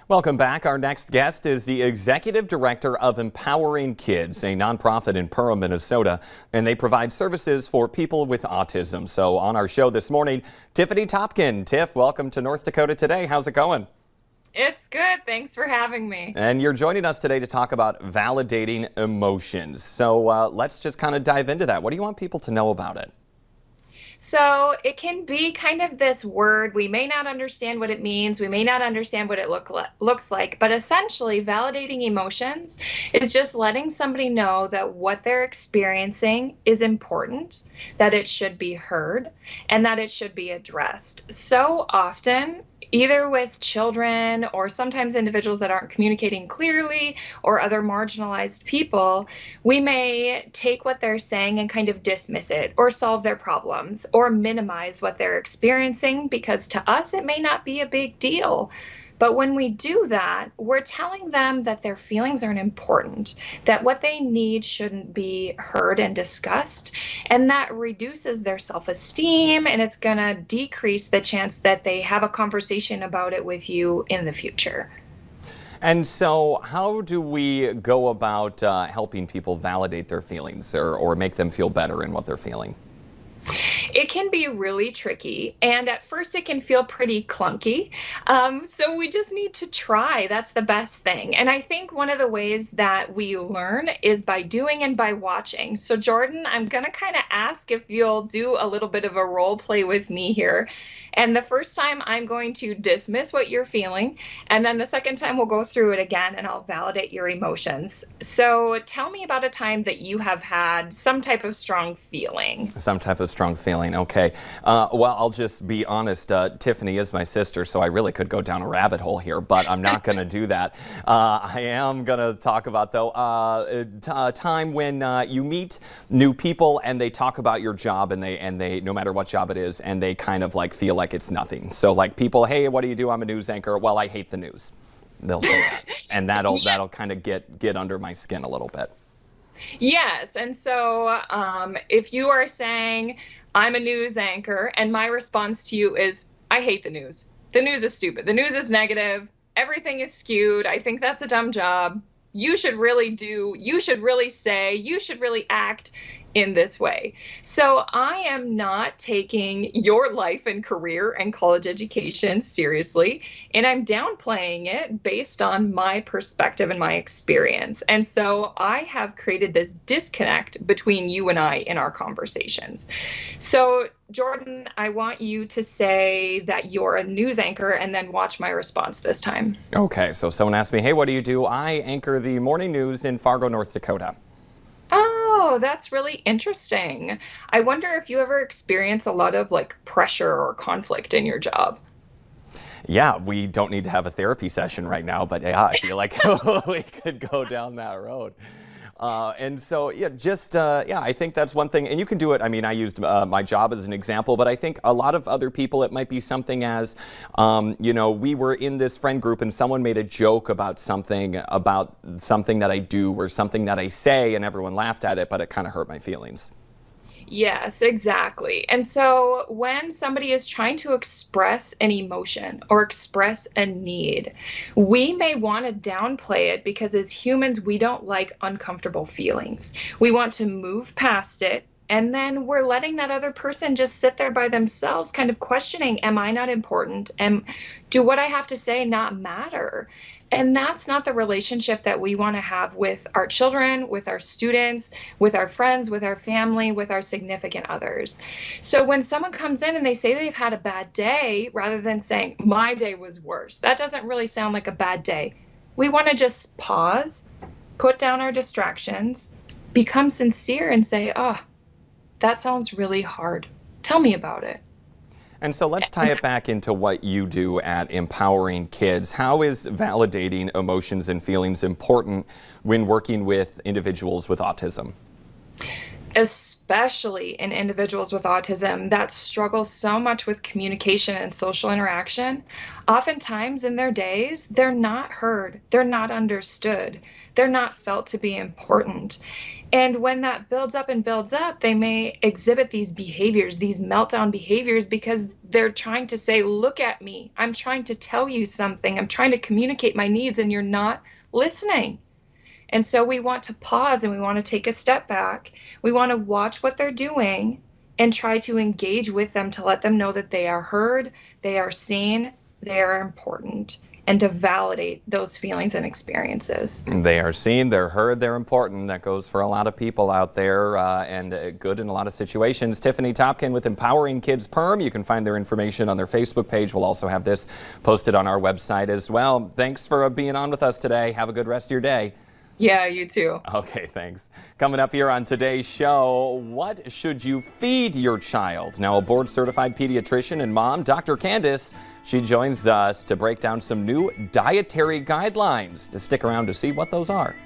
Welcome back. Our next guest is the Executive Director of Empowering Kids, a nonprofit in Pearl, Minnesota, and they provide services for people with autism. So on our show this morning, Tiffany Topkin. Tiff, welcome to North Dakota Today. How's it going? It's good. Thanks for having me. And you're joining us today to talk about validating emotions. So let's just kind of dive into that. What do you want people to know about it? So it can be kind of this word. We may not understand what it means. We may not understand what it looks like. But essentially, validating emotions is just letting somebody know that what they're experiencing is important, that it should be heard, and that it should be addressed. So often, either with children or sometimes individuals that aren't communicating clearly or other marginalized people, we may take what they're saying and kind of dismiss it or solve their problems or minimize what they're experiencing because to us it may not be a big deal. But when we do that, we're telling them that their feelings aren't important, that what they need shouldn't be heard and discussed, and that reduces their self-esteem, and it's going to decrease the chance that they have a conversation about it with you in the future. And so how do we go about helping people validate their feelings or make them feel better in what they're feeling? It can be really tricky, and at first it can feel pretty clunky. So we just need to try. That's the best thing. And I think one of the ways that we learn is by doing and by watching. So Jordan, I'm going to kind of ask if you'll do a little bit of a role play with me here. And the first time I'm going to dismiss what you're feeling, and then the second time we'll go through it again and I'll validate your emotions. So tell me about a time that you have had some type of strong feeling. Some type of strong feeling. Okay. Well, I'll just be honest. Tiffany is my sister, so I really could go down a rabbit hole here, but I'm not going to do that. I am going to talk about, though, a time when you meet new people and they talk about your job and they, no matter what job it is, and they kind of like feel like it's nothing. So like people, hey, what do you do? I'm a news anchor. Well, I hate the news. They'll say that. And that'll kind of get under my skin a little bit. Yes. And so if you are saying, I'm a news anchor, and my response to you is, I hate the news. The news is stupid. The news is negative. Everything is skewed. I think that's a dumb job. You should really say, you should really act in this way. So I am not taking your life and career and college education seriously, and I'm downplaying it based on my perspective and my experience. And so I have created this disconnect between you and I in our conversations. So Jordan, I want you to say that you're a news anchor and then watch my response this time. Okay, so someone asked me, hey, what do you do? I anchor the morning news in Fargo, North Dakota. Oh, that's really interesting. I wonder if you ever experience a lot of like pressure or conflict in your job. Yeah, we don't need to have a therapy session right now, but yeah, I feel like we could go down that road. And so, yeah, I think that's one thing. And you can do it. I mean, I used my job as an example, but I think a lot of other people, it might be something as, we were in this friend group and someone made a joke about something that I do or something that I say, and everyone laughed at it, but it kind of hurt my feelings. Yes, exactly. And so when somebody is trying to express an emotion or express a need, we may want to downplay it because as humans, we don't like uncomfortable feelings. We want to move past it. And then we're letting that other person just sit there by themselves, kind of questioning, am I not important? Do what I have to say not matter? And that's not the relationship that we want to have with our children, with our students, with our friends, with our family, with our significant others. So when someone comes in and they say they've had a bad day, rather than saying, my day was worse, that doesn't really sound like a bad day. We want to just pause, put down our distractions, become sincere and say, that sounds really hard. Tell me about it. And so let's tie it back into what you do at Empowering Kids. How is validating emotions and feelings important when working with individuals with autism? Especially in individuals with autism that struggle so much with communication and social interaction, oftentimes in their days, they're not heard, they're not understood, they're not felt to be important. And when that builds up and builds up, they may exhibit these behaviors, these meltdown behaviors, because they're trying to say, look at me. I'm trying to tell you something. I'm trying to communicate my needs, and you're not listening. And so we want to pause and we want to take a step back. We want to watch what they're doing and try to engage with them to let them know that they are heard, they are seen, they are important, and to validate those feelings and experiences. They are seen, they're heard, they're important. That goes for a lot of people out there and good in a lot of situations. Tiffany Topkin with Empowering Kids Perm. You can find their information on their Facebook page. We'll also have this posted on our website as well. Thanks for being on with us today. Have a good rest of your day. Yeah, you too. Okay, thanks. Coming up here on today's show, what should you feed your child? Now, a board-certified pediatrician and mom, Dr. Candace, she joins us to break down some new dietary guidelines. To stick around to see what those are.